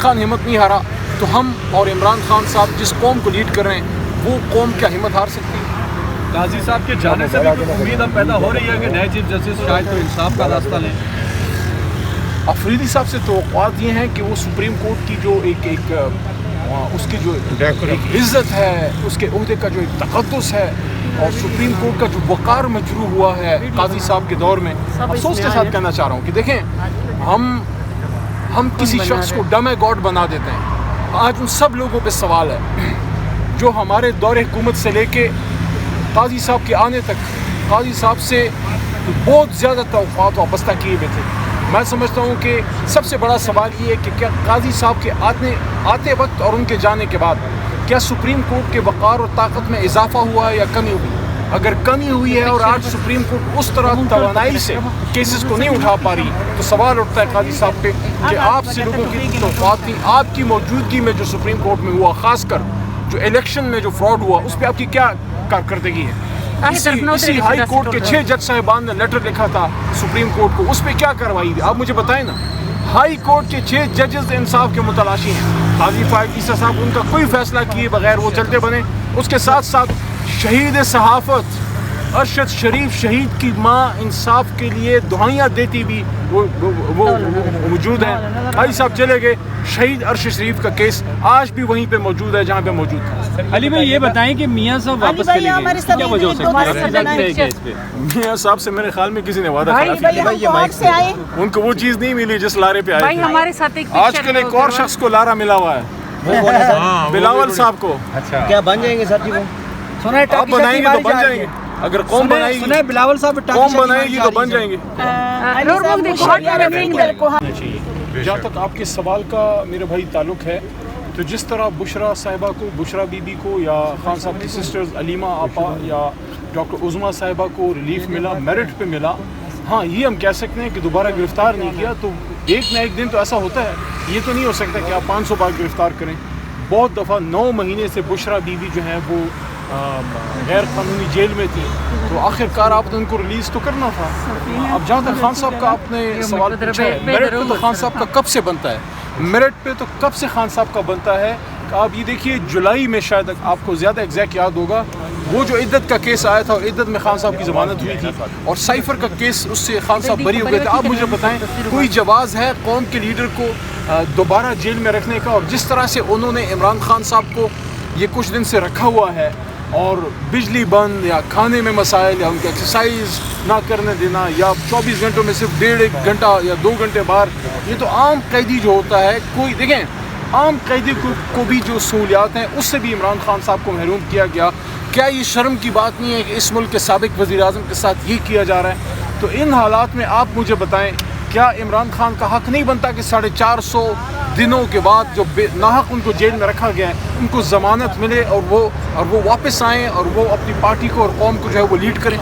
खान हिम्मत नहीं हारा तो हम और इमरान खान साहब जिस कौम को लीड कर रहे हैं वो कौम क्या हिम्मत हार सकती है? काजी साहब के जाने से भी कोई उम्मीद अब पैदा हो रही है कि नए चीफ जस्टिस शायद तो इंसाफ का रास्ता लें? अफरीदी साहब से तवक्कुआत ये हैं कि वो सुप्रीम कोर्ट की जो उसकी जो एक इज़्ज़त है, उसके ओहदे का जो एक तक़द्दुस है और सुप्रीम कोर्ट का जो वक़ार मजरू हुआ है काजी साहब के दौर में, अफसोस के साथ कहना चाह रहा हूँ कि देखें हम किसी शख्स को डम गॉड बना देते हैं। आज उन सब लोगों पे सवाल है जो हमारे दौर हुकूमत से लेके काजी साहब के आने तक काजी साहब से बहुत ज़्यादा तवक्कुआत वाबस्ता किए हुए थे। मैं समझता हूँ कि सबसे बड़ा सवाल ये है कि क्या काजी साहब के आते वक्त और उनके जाने के बाद क्या सुप्रीम कोर्ट के वक़ार और ताकत में इजाफा हुआ है या कमी हुई? अगर कमी हुई है और आज सुप्रीम कोर्ट उस तरह तवानाई से केसेस को नहीं उठा पा रही तो सवाल उठता है काजी साहब पे कि आपसे लोगों की तवक्कुआत थी, आपकी मौजूदगी में जो सुप्रीम कोर्ट में हुआ, ख़ासकर जो इलेक्शन में जो फ्रॉड हुआ उस पर आपकी क्या कारकर्दगी है? इसी हाई कोर्ट के 6 जज साहिबान ने लेटर लिखा था सुप्रीम कोर्ट को, उस पर क्या कार्रवाई थी? आप मुझे बताएं ना। हाई कोर्ट के 6 जजेस इंसाफ के मुतलाशी हैं। काजी फायद ईसा साहब उनका कोई फैसला किए बगैर वो चलते बने। उसके साथ साथ शहीद सहाफ़त अरशद शरीफ शहीद की माँ इंसाफ के लिए दुआएं देती भी वो मौजूद हैं। भाई साहब चले गए, शहीद अरशद शरीफ का केस आज भी वहीं पे मौजूद है जहाँ पे मौजूद था। अली भाई ये बताएं कि मियाँ साहब वापस चले गए, क्या वजह हो सकती है? मियाँ साहब से मेरे ख्याल में किसी ने वादा किया, उनको वो चीज़ नहीं मिली जिस लारे पे आए थे। आजकल एक और शख्स को लारा मिला हुआ है, बिलावल साहब को। अच्छा, क्या बन जाएंगे सर जी? वो आप बनाएंगे तो बन जाएंगे, अगर कौम बनाएगी, बिलावल साहब कौम बनाएगी तो बन जाएंगे। जहाँ तक आपके सवाल का मेरे भाई ताल्लुक है तो जिस तरह बुशरा साहिबा को, बुशरा बीबी को या खान साहब की सिस्टर्स अलीमा आपा या डॉक्टर उज़मा साहिबा को रिलीफ मिला, मेरिट पे मिला, हाँ ये हम कह सकते हैं कि दोबारा गिरफ्तार नहीं किया तो एक ना एक दिन तो ऐसा होता है। ये तो नहीं हो सकता कि आप 500 बार गिरफ्तार करें। बहुत दफ़ा 9 महीने से बुशरा बीबी जो है वो गैर कानूनी जेल में थी तो आखिरकार आपने उनको रिलीज़ तो करना था। अब जहाँ तक खान साहब का आपने सवाल पूछा है, मेरिट पे तो खान साहब का कब से बनता है? मेरिट पे तो कब से खान साहब का बनता है? आप ये देखिए जुलाई में शायद आपको ज़्यादा एग्जैक्ट याद होगा वो जो इद्दत का केस आया था और इद्दत में खान साहब की ज़मानत हुई थी और साइफर का केस उससे खान साहब बरी हो गए थे। आप मुझे बताएं कोई जवाज़ है कौम के लीडर को दोबारा जेल में रखने का? और जिस तरह से उन्होंने इमरान खान साहब को ये कुछ दिन से रखा हुआ है और बिजली बंद या खाने में मसाइल या उनके एक्सरसाइज ना करने देना या 24 घंटों में सिर्फ 1.5 घंटा या 2 घंटे बाहर, ये तो आम कैदी जो होता है, कोई देखें आम कैदी को भी जो सहूलियात हैं उससे भी इमरान खान साहब को महरूम किया गया। क्या ये शर्म की बात नहीं है कि इस मुल्क के साबिक वज़ीर आज़म के साथ ये किया जा रहा है? तो इन हालात में आप मुझे बताएं क्या इमरान खान का हक़ नहीं बनता कि 450 दिनों के बाद जो नाहक उनको जेल में रखा गया है उनको ज़मानत मिले और वो वापस आएँ और वो अपनी पार्टी को और कौम को जो है वो लीड करें?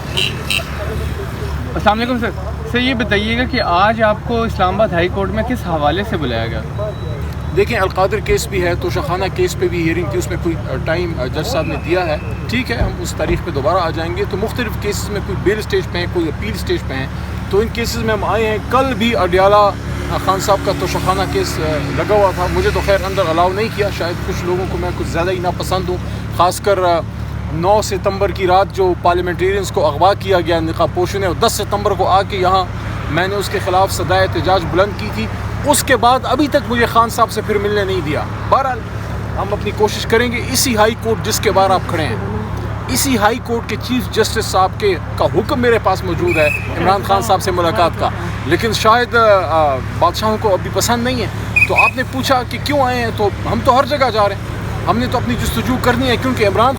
अस्सलाम वालेकुम सर, ये बताइएगा कि आज आपको इस्लामाबाद हाई कोर्ट में किस हवाले से बुलाया गया? देखें अलकादर केस भी है, तोशाखाना केस पे भी हियरिंग थी, उसमें कोई टाइम जज साहब ने दिया है, ठीक है हम उस तारीख पे दोबारा आ जाएंगे। तो मुख्तलिफ केसेस में कोई बेल स्टेज पे हैं, कोई अपील स्टेज पे हैं, तो इन केसेस में हम आए हैं। कल भी अडियाला खान साहब का तोशाखाना केस लगा हुआ था, मुझे तो खैर अंदर अलाउ नहीं किया, शायद कुछ लोगों को मैं कुछ ज़्यादा ही नापसंद हूँ। ख़ासकर 9 सितंबर की रात जो पार्लियामेंटेरियंस को अगवा किया गया निकाबपोशों ने, और 10 सितंबर को आके यहाँ मैंने उसके ख़िलाफ़ सदाए एहतजाज बुलंद की थी। उसके बाद अभी तक मुझे खान साहब से फिर मिलने नहीं दिया। बहरहाल हम अपनी कोशिश करेंगे। इसी हाई कोर्ट जिसके बाहर आप खड़े हैं, इसी हाई कोर्ट के चीफ जस्टिस साहब का हुक्म मेरे पास मौजूद है इमरान खान साहब से मुलाकात का, लेकिन शायद बादशाहों को अभी पसंद नहीं है। तो आपने पूछा कि क्यों आए हैं, तो हम तो हर जगह जा रहे हैं, हमने तो अपनी जस्तजू करनी है क्योंकि इमरान